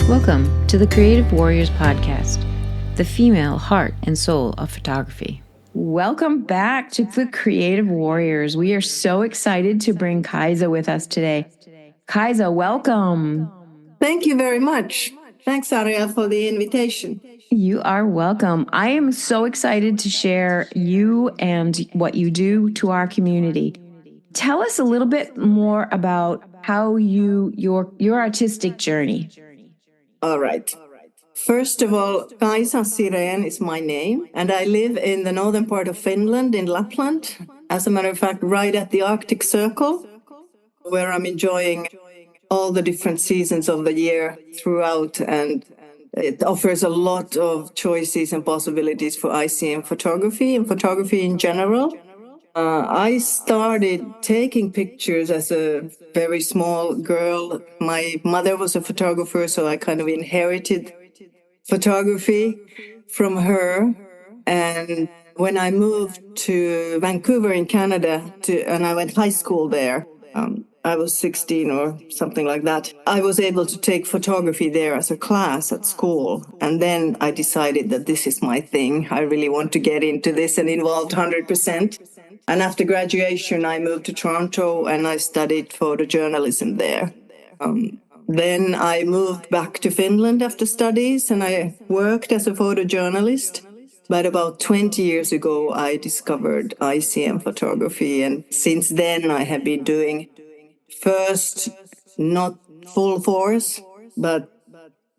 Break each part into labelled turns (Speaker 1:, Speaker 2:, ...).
Speaker 1: Welcome to the Creative Warriors Podcast, the female heart and soul of photography. Welcome back to the Creative Warriors. We are so excited to bring Kaisa with us today. Kaisa, welcome.
Speaker 2: Thank you very much. Thanks, Ariel, for the invitation.
Speaker 1: You are welcome. I am so excited to share you and what you do to our community. Tell us a little bit more about how your artistic journey.
Speaker 2: All right. First of all, Kaisa Sirén is my name, and I live in the northern part of Finland, in Lapland. As a matter of fact, right at the Arctic Circle, where I'm enjoying all the different seasons of the year throughout, and it offers a lot of choices and possibilities for ICM photography and photography in general. I started taking pictures as a very small girl. My mother was a photographer, so I kind of inherited photography from her. And when I moved to Vancouver in Canada, and I went high school there, I was 16 or something like that. I was able to take photography there as a class at school. And then I decided that this is my thing. I really want to get into this and involved 100%. And after graduation, I moved to Toronto and I studied photojournalism there. Then I moved back to Finland after studies and I worked as a photojournalist. But about 20 years ago, I discovered ICM photography. And since then, I have been doing first, not full force, but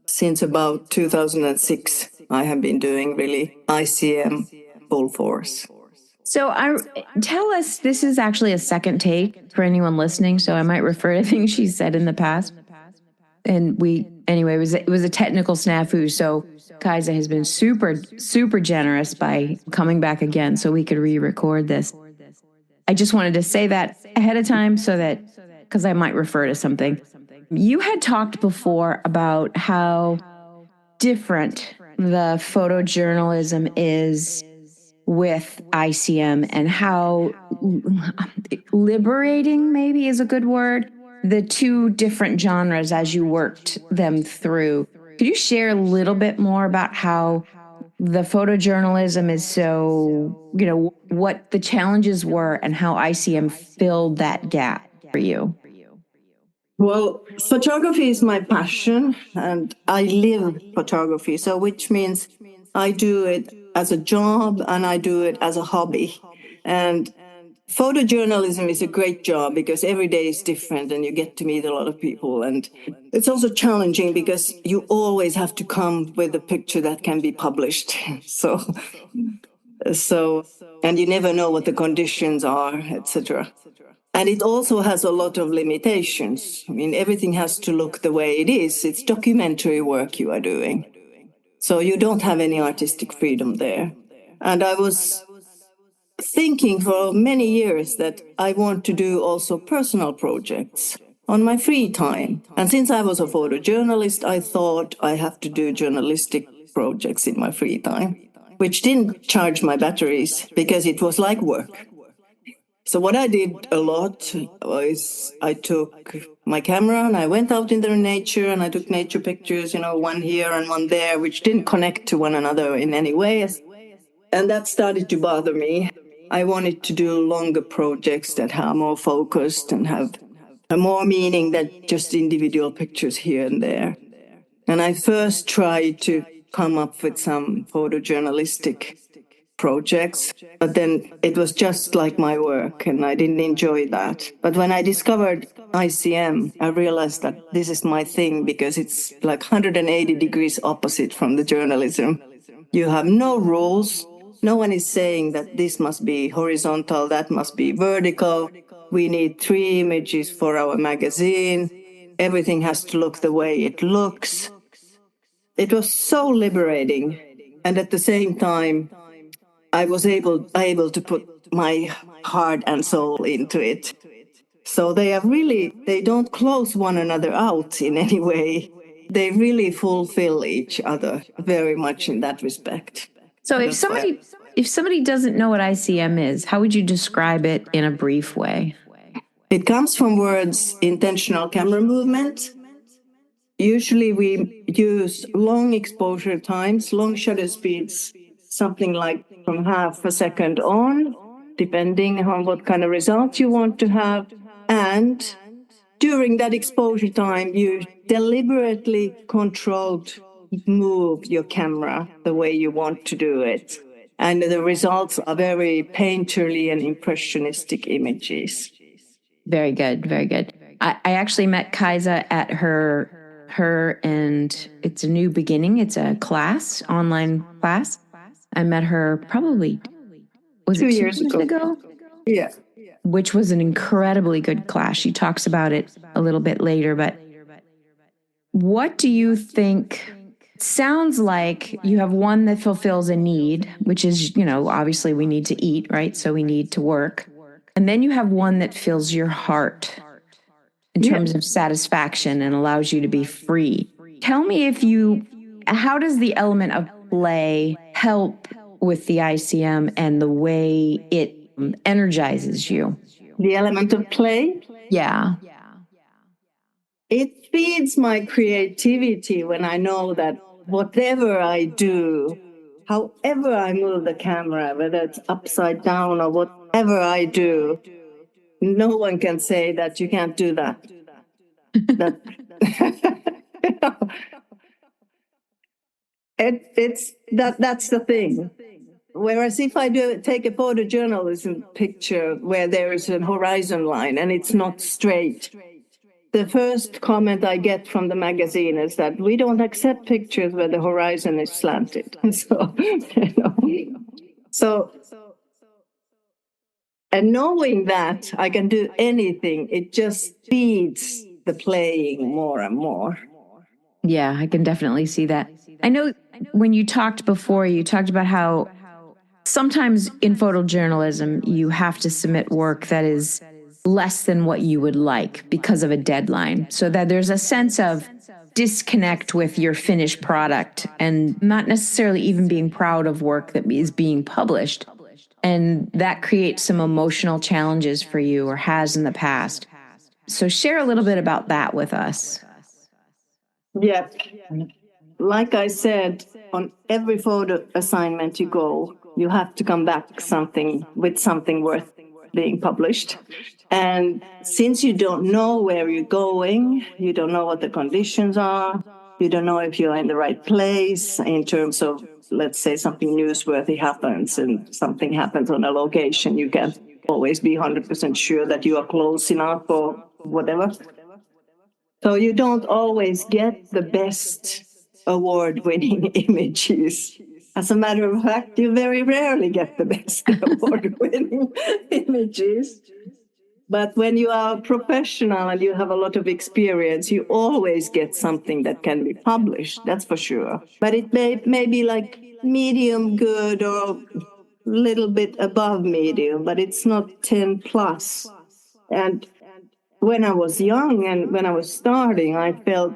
Speaker 2: since about 2006, I have been doing really ICM full force.
Speaker 1: So tell us, this is actually a second take for anyone listening, so I might refer to things she said in the past. And it was a technical snafu, so Kaisa has been super, super generous by coming back again so we could re-record this. I just wanted to say that ahead of time because I might refer to something. You had talked before about how different the photojournalism is with ICM and how liberating maybe is a good word, the two different genres as you worked them through. Could you share a little bit more about how the photojournalism is what the challenges were and how ICM filled that gap for you?
Speaker 2: Well, photography is my passion and I live photography. So which means I do it as a job and I do it as a hobby. And photojournalism is a great job because every day is different and you get to meet a lot of people. And it's also challenging because you always have to come with a picture that can be published. So, and you never know what the conditions are, etc. And it also has a lot of limitations. I mean, everything has to look the way it is. It's documentary work you are doing. So you don't have any artistic freedom there. And I was thinking for many years that I want to do also personal projects on my free time. And since I was a photojournalist, I thought I have to do journalistic projects in my free time, which didn't charge my batteries because it was like work. So what I did a lot was I took my camera and I went out in the nature and I took nature pictures, one here and one there, which didn't connect to one another in any way. And that started to bother me. I wanted to do longer projects that are more focused and have a more meaning than just individual pictures here and there. And I first tried to come up with some photojournalistic projects, but then it was just like my work and I didn't enjoy that. But when I discovered ICM, I realized that this is my thing because it's like 180 degrees opposite from the journalism. You have no rules. No one is saying that this must be horizontal, that must be vertical. We need 3 images for our magazine. Everything has to look the way it looks. It was so liberating. And at the same time, I was able to put my heart and soul into it. So they don't close one another out in any way. They really fulfill each other very much in that respect.
Speaker 1: So if somebody doesn't know what ICM is, how would you describe it in a brief way?
Speaker 2: It comes from words intentional camera movement. usually we use long exposure times, long shutter speeds, something like from half a second on, depending on what kind of result you want to have. And during that exposure time, you deliberately controlled move your camera the way you want to do it. And the results are very painterly and impressionistic images.
Speaker 1: Very good, very good. I actually met Kaisa at her and it's a new beginning. It's a class, online class. I met her probably, was it 2 years ago?
Speaker 2: Yeah.
Speaker 1: Which was an incredibly good class. She talks about it a little bit later, but what do you think? Sounds like you have one that fulfills a need, which is, obviously we need to eat, right? So we need to work. And then you have one that fills your heart in terms of satisfaction and allows you to be free. Tell me how does the element of play help with the ICM and the way it energizes you?
Speaker 2: The element of play?
Speaker 1: Yeah.
Speaker 2: It feeds my creativity when I know that whatever I do, however I move the camera, whether it's upside down or whatever I do, no one can say that you can't do that. That's the thing. Whereas if I take a photojournalism picture where there is a horizon line and it's not straight, the first comment I get from the magazine is that we don't accept pictures where the horizon is slanted. So, and knowing that I can do anything, it just feeds the playing more and more.
Speaker 1: Yeah, I can definitely see that. I know when you talked before, you talked about how sometimes in photojournalism, you have to submit work that is less than what you would like because of a deadline. So that there's a sense of disconnect with your finished product and not necessarily even being proud of work that is being published. And that creates some emotional challenges for you or has in the past. So share a little bit about that with us.
Speaker 2: Yeah. Like I said, on every photo assignment you go, you have to come back with something worth being published. And since you don't know where you're going, you don't know what the conditions are, you don't know if you're in the right place in terms of, let's say, something newsworthy happens and something happens on a location, you can't always be 100% sure that you are close enough or whatever. So you don't always get the best award-winning images. As a matter of fact, you very rarely get the best award-winning images. But when you are a professional and you have a lot of experience, you always get something that can be published, that's for sure. But it may be like medium good or a little bit above medium, but it's not 10 plus. And when I was young and when I was starting, I felt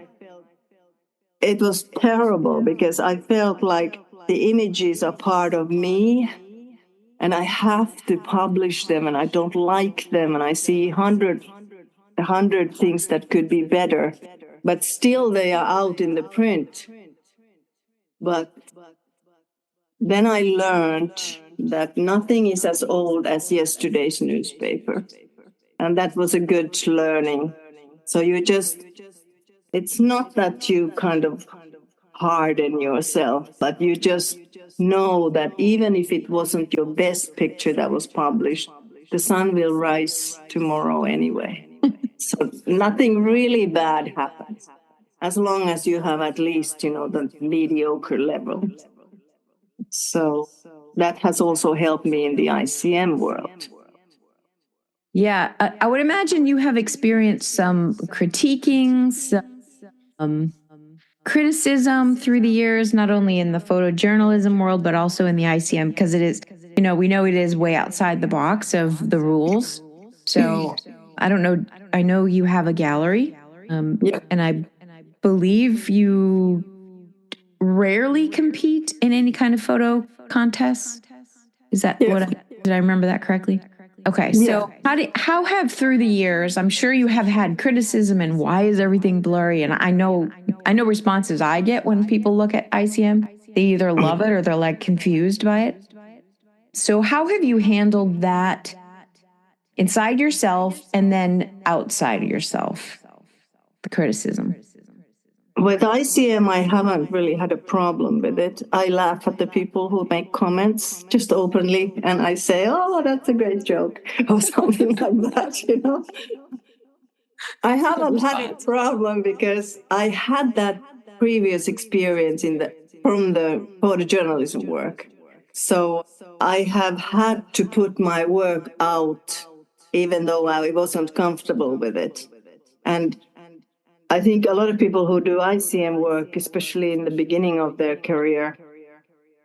Speaker 2: it was terrible because I felt like the images are part of me and I have to publish them and I don't like them and I see 100 things that could be better, but still they are out in the print. But then I learned that nothing is as old as yesterday's newspaper. And that was a good learning. So it's not that you kind of harden yourself, but you just know that even if it wasn't your best picture that was published, the sun will rise tomorrow anyway. So nothing really bad happens, as long as you have at least, the mediocre level. So that has also helped me in the ICM world.
Speaker 1: Yeah, I would imagine you have experienced some critiquing, some criticism through the years, not only in the photojournalism world, but also in the ICM, because it is, we know it is way outside the box of the rules. So I don't know. I know you have a gallery, and I believe you rarely compete in any kind of photo contests. Is that did I remember that correctly? Okay, so how have through the years, I'm sure you have had criticism and why is everything blurry? And I know I know responses I get when people look at ICM, they either love it or they're like confused by it. So how have you handled that inside yourself and then outside of yourself, the criticism?
Speaker 2: With ICM, I haven't really had a problem with it. I laugh at the people who make comments just openly, and I say, "Oh, that's a great joke," or something like that, you know. I haven't had a problem because I had that previous experience from the photojournalism work. So I have had to put my work out, even though I wasn't comfortable with it. And I think a lot of people who do ICM work, especially in the beginning of their career,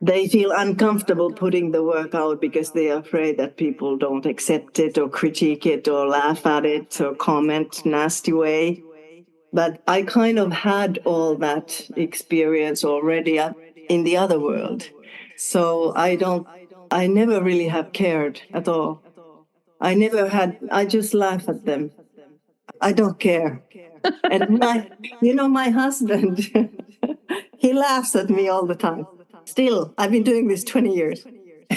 Speaker 2: they feel uncomfortable putting the work out because they are afraid that people don't accept it or critique it or laugh at it or comment nasty way. But I kind of had all that experience already in the other world. So I never really have cared at all. I just laugh at them. I don't care. And my husband, he laughs at me all the time. Still, I've been doing this 20 years.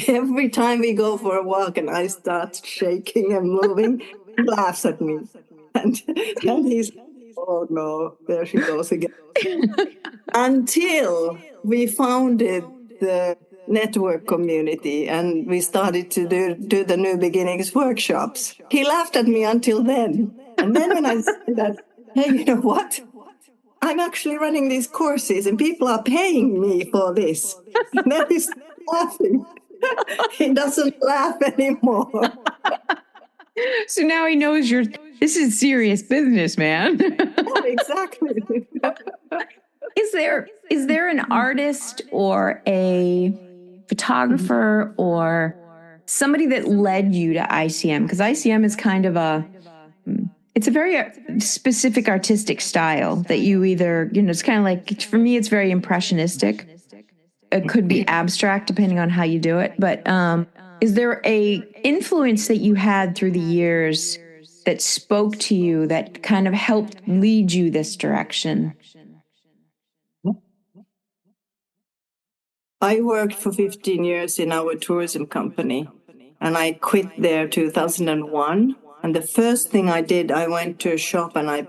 Speaker 2: Every time we go for a walk and I start shaking and moving, he laughs at me. And he's, oh no, there she goes again. Until we founded the network community and we started to do the New Beginnings workshops. He laughed at me until then. And then when I said that, hey, you know what? I'm actually running these courses and people are paying me for this. And then he's laughing. He doesn't laugh anymore.
Speaker 1: So now he knows this is serious business, man.
Speaker 2: Yeah, exactly.
Speaker 1: Is there an artist or a photographer or somebody that led you to ICM? Because ICM is kind of it's a very specific artistic style that you either, it's kind of like, for me, it's very impressionistic. It could be abstract depending on how you do it. But is there a influence that you had through the years that spoke to you that kind of helped lead you this direction?
Speaker 2: I worked for 15 years in our tourism company, and I quit there 2001. And the first thing I did, I went to a shop and I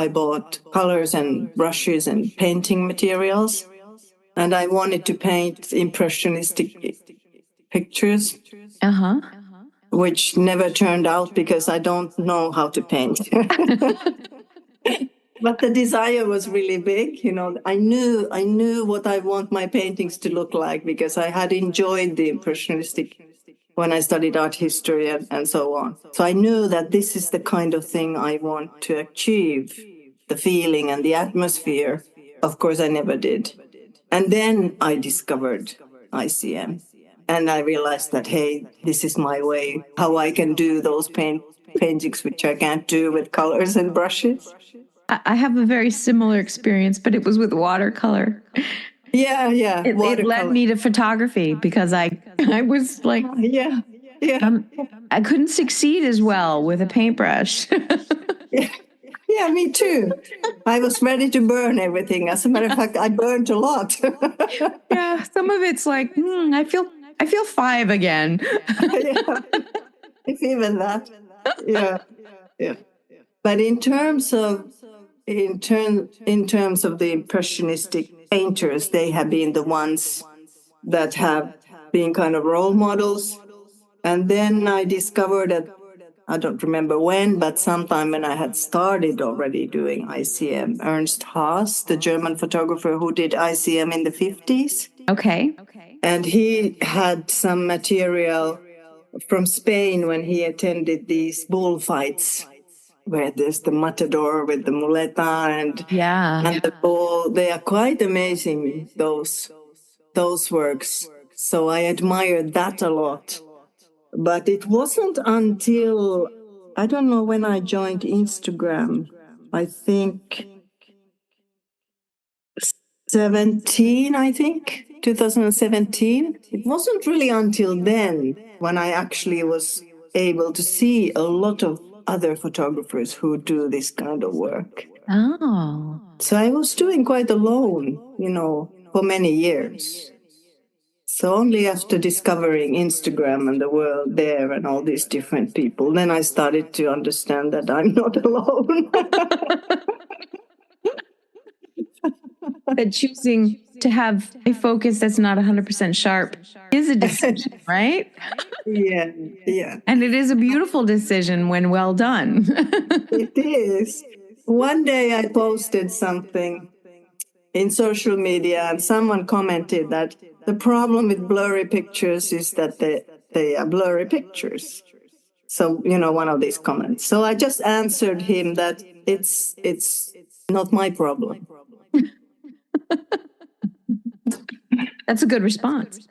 Speaker 2: bought colors and brushes and painting materials. And I wanted to paint impressionistic pictures, which never turned out because I don't know how to paint. But the desire was really big. I knew what I want my paintings to look like because I had enjoyed the impressionistic when I studied art history and so on. So I knew that this is the kind of thing I want to achieve, the feeling and the atmosphere. Of course, I never did. And then I discovered ICM. And I realized that, hey, this is my way, how I can do those paintings which I can't do with colors and brushes.
Speaker 1: I have a very similar experience, but it was with watercolor.
Speaker 2: Yeah.
Speaker 1: It led me to photography because I was like, I couldn't succeed as well with a paintbrush.
Speaker 2: Yeah, me too. I was ready to burn everything. As a matter of fact, I burned a lot.
Speaker 1: Yeah, some of it's like, I feel 5 again.
Speaker 2: Yeah, if even that. Yeah. But in terms of the impressionistic painters, they have been the ones that have been kind of role models. And then I discovered that, I don't remember when, but sometime when I had started already doing ICM, Ernst Haas, the German photographer who did ICM in the 50s.
Speaker 1: Okay.
Speaker 2: And he had some material from Spain when he attended these bullfights, where there's the matador with the muleta and the bull. They are quite amazing, those works. So I admired that a lot. But it wasn't until, I don't know when I joined Instagram, I think 2017. It wasn't really until then when I actually was able to see a lot of other photographers who do this kind of work.
Speaker 1: Oh.
Speaker 2: So I was doing quite alone, for many years. So only after discovering Instagram and the world there and all these different people, then I started to understand that I'm not alone.
Speaker 1: That choosing to have a focus that's not 100% sharp is a decision, right?
Speaker 2: Yeah, yeah.
Speaker 1: And it is a beautiful decision when well done.
Speaker 2: It is. One day I posted something in social media and someone commented that the problem with blurry pictures is that they are blurry pictures. So, one of these comments. So I just answered him that it's not my problem.
Speaker 1: That's a good response.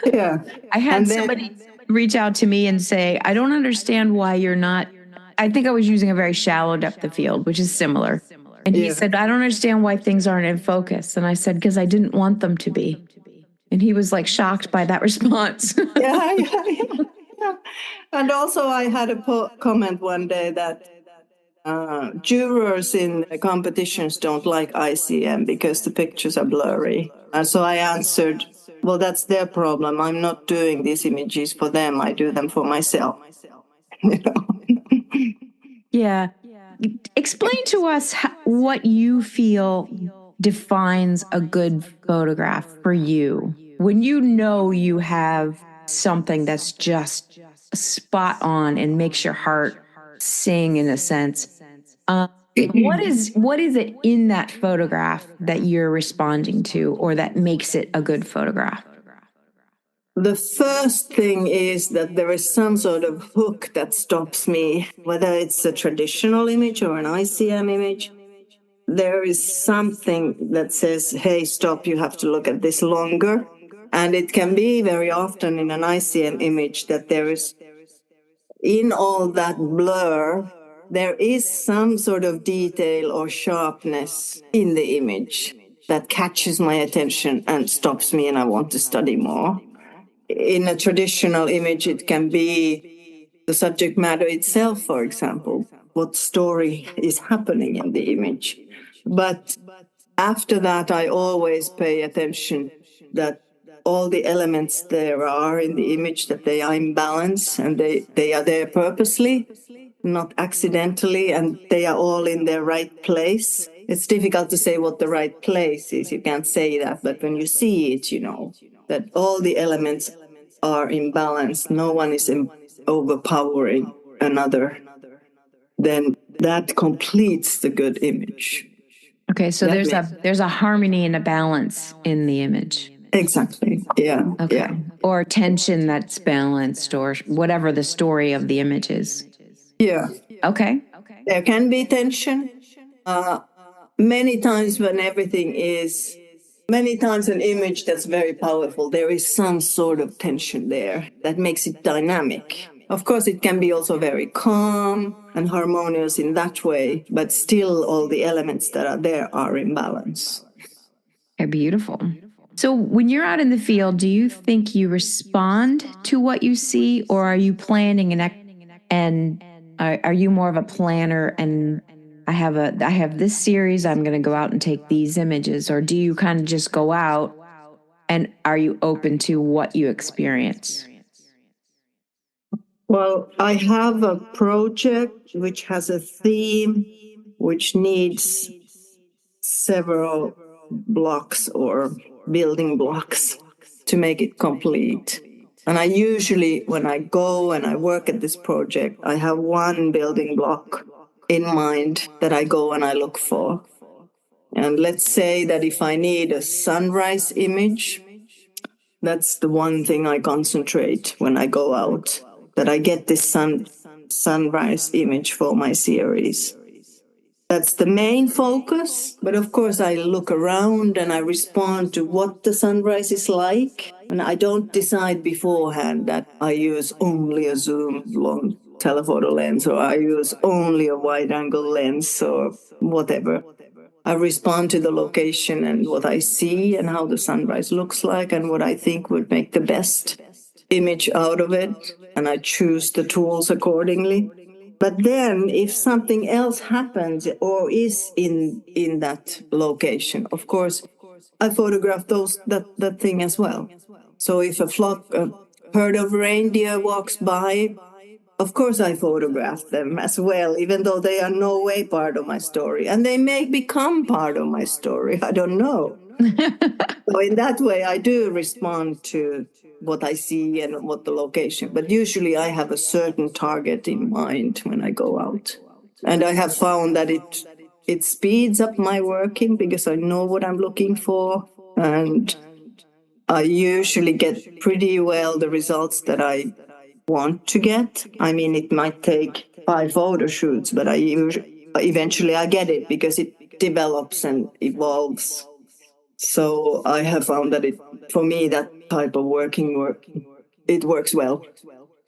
Speaker 2: Yeah.
Speaker 1: I had
Speaker 2: And then,
Speaker 1: somebody reach out to me and say, I don't understand why you're not. I think I was using a very shallow depth of field, which is similar. And he
Speaker 2: Yeah.
Speaker 1: said, I don't understand why things aren't in focus. And I said, because I didn't want them to be. And he was like shocked by that response.
Speaker 2: yeah. And also I had a comment one day that jurors in competitions don't like ICM because the pictures are blurry. And so I answered, well, that's their problem. I'm not doing these images for them. I do them for myself.
Speaker 1: Yeah. Explain to us what you feel defines a good photograph for you. When you know you have something that's just spot on and makes your heart sing in a sense. What is it in that photograph that you're responding to or that makes it a good photograph?
Speaker 2: The first thing is that there is some sort of hook that stops me, whether it's a traditional image or an ICM image. There is something that says, hey, stop, you have to look at this longer. And it can be very often in an ICM image that there is, in all that blur, there is some sort of detail or sharpness in the image that catches my attention and stops me, and I want to study more. In a traditional image, it can be the subject matter itself, for example, what story is happening in the image. But after that, I always pay attention that all the elements there are in the image, that they are in balance and they are there purposely, not accidentally, and they are all in their right place. It's difficult to say what the right place is. You can't say that, but when you see it, you know that all the elements are in balance. No one is overpowering another. Then that completes the good image.
Speaker 1: Okay, so there's a harmony and a balance in the image.
Speaker 2: Exactly. Yeah.
Speaker 1: Okay.
Speaker 2: Yeah.
Speaker 1: Or tension that's balanced or whatever the story of the image is.
Speaker 2: Yeah.
Speaker 1: Okay.
Speaker 2: There can be tension. Many times an image that's very powerful, there is some sort of tension there that makes it dynamic. Of course, it can be also very calm and harmonious in that way, but still all the elements that are there are in balance.
Speaker 1: Okay, beautiful. So when you're out in the field, do you think you respond to what you see, or are you planning and are you more of a planner and I have this series, I'm going to go out and take these images, or do you kind of just go out and are you open to what you experience?
Speaker 2: Well, I have a project which has a theme which needs several blocks or building blocks to make it complete. And I usually, when I go and I work at this project, I have one building block in mind that I go and I look for. And let's say that if I need a sunrise image, that's the one thing I concentrate when I go out, that I get this sunrise image for my series. That's the main focus, but of course I look around and I respond to what the sunrise is like. And I don't decide beforehand that I use only a zoom long telephoto lens or I use only a wide angle lens or whatever. I respond to the location and what I see and how the sunrise looks like and what I think would make the best image out of it. And I choose the tools accordingly. But then if something else happens or is in that location, of course, I photograph that thing as well. So if a herd of reindeer walks by, of course I photograph them as well, even though they are no way part of my story. And they may become part of my story. I don't know. So in that way, I do respond to what I see and what the location. But usually I have a certain target in mind when I go out. And I have found that it speeds up my working because I know what I'm looking for. And I usually get pretty well the results that I want to get. I mean, it might take 5 photo shoots, but eventually I get it because it develops and evolves. So I have found that for me, that type of it works well.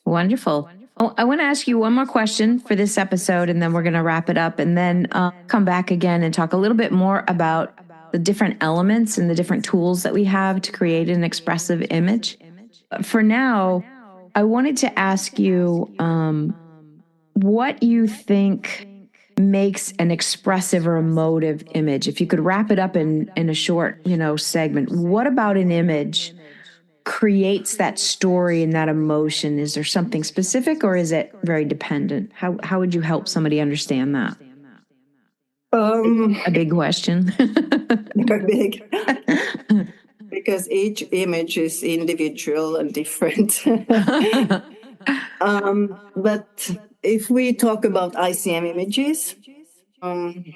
Speaker 1: Wonderful. Oh, I want to ask you one more question for this episode, and then we're going to wrap it up, and then come back again and talk a little bit more about the different elements and the different tools that we have to create an expressive image. For now, I wanted to ask you what you think makes an expressive or emotive image. If you could wrap it up in a short, segment, what about an image creates that story and that emotion? Is there something specific, or is it very dependent? How would you help somebody understand that? A big question.
Speaker 2: Big. Because each image is individual and different. But if we talk about ICM images, I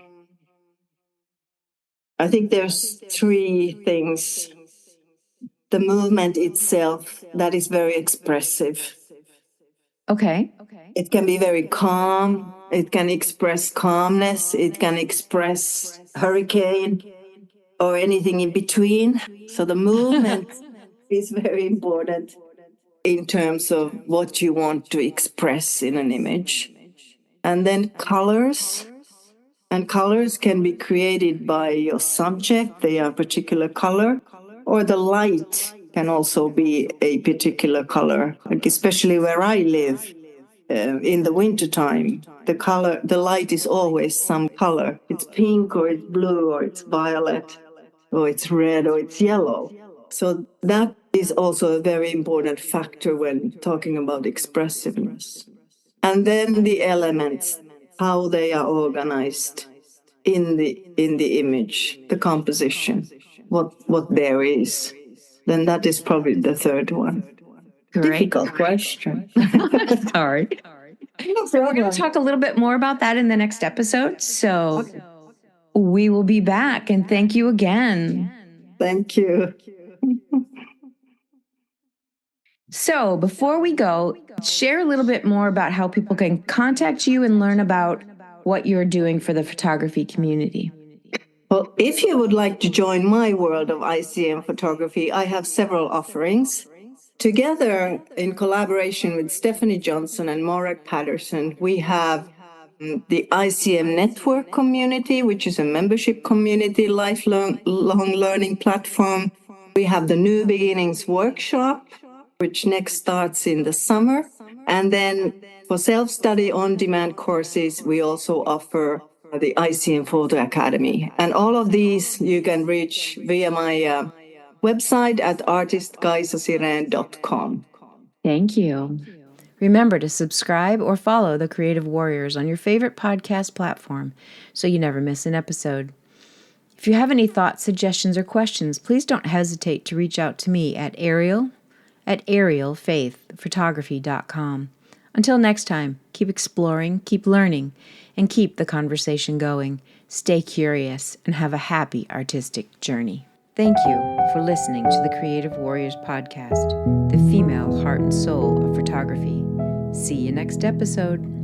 Speaker 2: think there's 3 things. The movement itself, that is very expressive.
Speaker 1: Okay.
Speaker 2: It can be very calm. It can express calmness. It can express hurricane or anything in between. So the movement is very important in terms of what you want to express in an image. And then colors. And colors can be created by your subject. They are a particular color. Or the light can also be a particular color, like especially where I live. In the wintertime, the light is always some color. It's pink or it's blue or it's violet or it's red or it's yellow. So that is also a very important factor when talking about expressiveness. And then the elements, how they are organized in the image, the composition, what there is. Then that is probably the third one.
Speaker 1: Great.
Speaker 2: Difficult question.
Speaker 1: Sorry. So we're going to talk a little bit more about that in the next episode. So we will be back, and thank you again.
Speaker 2: Thank you.
Speaker 1: So before we go, share a little bit more about how people can contact you and learn about what you're doing for the photography community.
Speaker 2: Well, if you would like to join my world of ICM photography, I have several offerings. Together, in collaboration with Stephanie Johnson and Marek Patterson, we have the ICM Network community, which is a membership community, lifelong learning platform. We have the New Beginnings workshop, which next starts in the summer. And then for self-study on-demand courses, we also offer the ICM Photo Academy. And all of these you can reach via my website at artistkaisasirén.com.
Speaker 1: Thank you. Remember to subscribe or follow the Creative Warriors on your favorite podcast platform so you never miss an episode. If you have any thoughts, suggestions, or questions, please don't hesitate to reach out to me at arielfaithphotography.com. Until next time, keep exploring, keep learning, and keep the conversation going. Stay curious and have a happy artistic journey. Thank you for listening to the Creative Warriors podcast, the female heart and soul of photography. See you next episode.